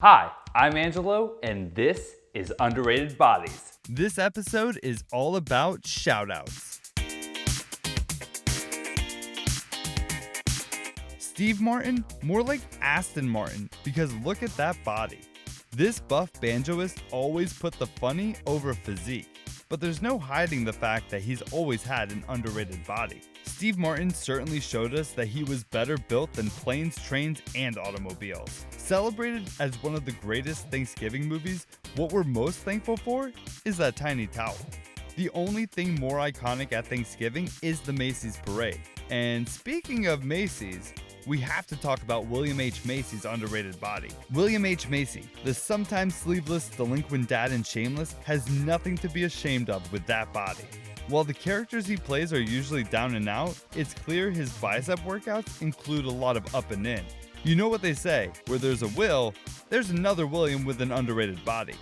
Hi, I'm Angelo, and this is Underrated Bodies. This episode is all about shoutouts. Steve Martin? More like Aston Martin, because look at that body. This buff banjoist always put the funny over physique, but there's no hiding the fact that he's always had an underrated body. Steve Martin certainly showed us that he was better built than planes, trains, and automobiles. Celebrated as one of the greatest Thanksgiving movies, what we're most thankful for is that tiny towel. The only thing more iconic at Thanksgiving is the Macy's parade. And speaking of Macy's, we have to talk about William H. Macy's underrated body. William H. Macy, the sometimes sleeveless delinquent dad in Shameless, has nothing to be ashamed of with that body. While the characters he plays are usually down and out, it's clear his bicep workouts include a lot of up and in. You know what they say, where there's a Will, there's another William with an underrated body.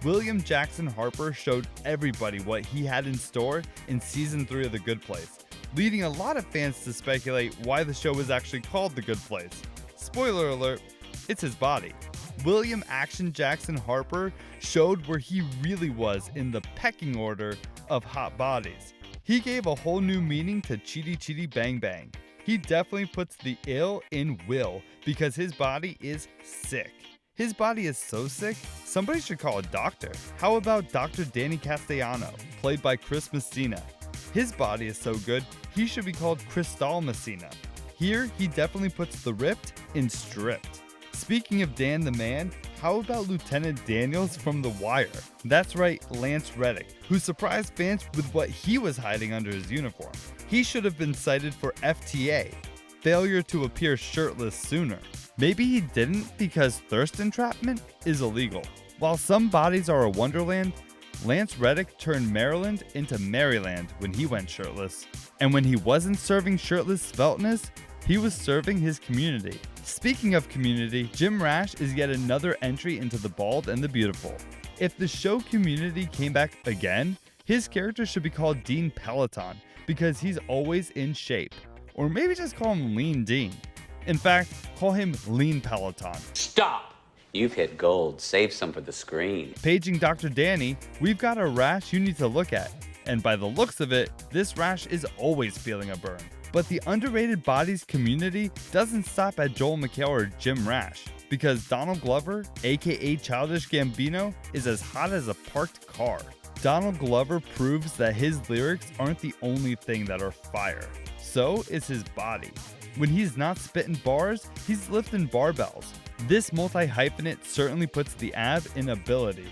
William Jackson Harper showed everybody what he had in store in season 3 of The Good Place, leading a lot of fans to speculate why the show was actually called The Good Place. Spoiler alert, it's his body. William Action Jackson Harper showed where he really was in the pecking order of hot bodies. He gave a whole new meaning to Chitty Chitty Bang Bang. He definitely puts the ill in Will because his body is sick. His body is so sick, somebody should call a doctor. How about Dr. Danny Castellano, played by Chris Messina? His body is so good, he should be called Cristal Messina. Here, he definitely puts the ripped in stripped. Speaking of Dan the Man, how about Lieutenant Daniels from The Wire? That's right, Lance Reddick, who surprised fans with what he was hiding under his uniform. He should have been cited for FTA, failure to appear shirtless sooner. Maybe he didn't because thirst entrapment is illegal. While some bodies are a wonderland, Lance Reddick turned Maryland into Maryland when he went shirtless. And when he wasn't serving shirtless svelteness, he was serving his community. Speaking of community, Jim Rash is yet another entry into the Bald and the Beautiful. If the show Community came back again, his character should be called Dean Peloton because he's always in shape. Or maybe just call him Lean Dean. In fact, call him Lean Peloton. Stop! You've hit gold. Save some for the screen. Paging Dr. Danny, we've got a Rash you need to look at. And by the looks of it, this Rash is always feeling a burn. But the underrated bodies community doesn't stop at Joel McHale or Jim Rash, because Donald Glover, aka Childish Gambino, is as hot as a parked car. Donald Glover proves that his lyrics aren't the only thing that are fire. So is his body. When he's not spitting bars, he's lifting barbells. This multi-hyphenate certainly puts the ab in ability.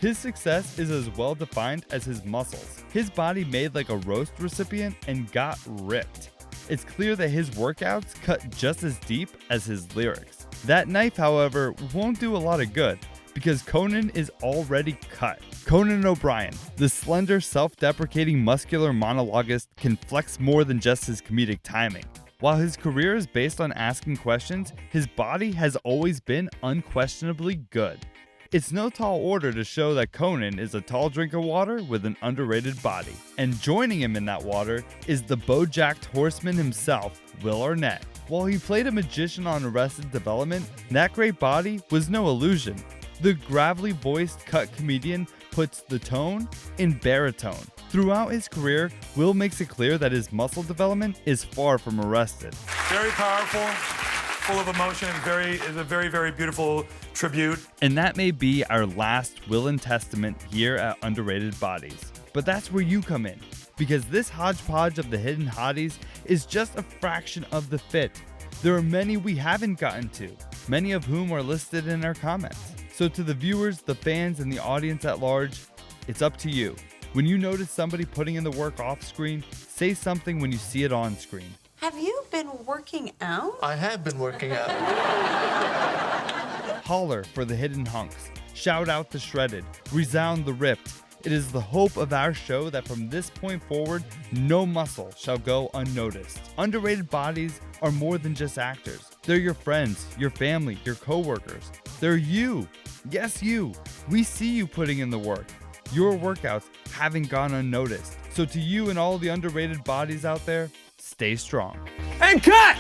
His success is as well defined as his muscles. His body made like a roast recipient and got ripped. It's clear that his workouts cut just as deep as his lyrics. That knife, however, won't do a lot of good because Conan is already cut. Conan O'Brien, the slender, self-deprecating, muscular monologuist, can flex more than just his comedic timing. While his career is based on asking questions, his body has always been unquestionably good. It's no tall order to show that Conan is a tall drink of water with an underrated body. And joining him in that water is the Bojacked horseman himself, Will Arnett. While he played a magician on Arrested Development, that great body was no illusion. The gravelly voiced cut comedian puts the tone in baritone. Throughout his career, Will makes it clear that his muscle development is far from arrested. Very powerful, full of emotion, is a very, very beautiful tribute. And that may be our last will and testament here at Underrated Bodies. But that's where you come in, because this hodgepodge of the hidden hotties is just a fraction of the fit. There are many we haven't gotten to, many of whom are listed in our comments. So to the viewers, the fans, and the audience at large, it's up to you. When you notice somebody putting in the work off screen, say something when you see it on screen. Have you been working out? I have been working out. Holler for the hidden hunks. Shout out the shredded. Resound the ripped. It is the hope of our show that from this point forward, no muscle shall go unnoticed. Underrated bodies are more than just actors. They're your friends, your family, your coworkers. They're you. Yes, you. We see you putting in the work. Your workouts haven't gone unnoticed. So to you and all the underrated bodies out there, stay strong. And cut!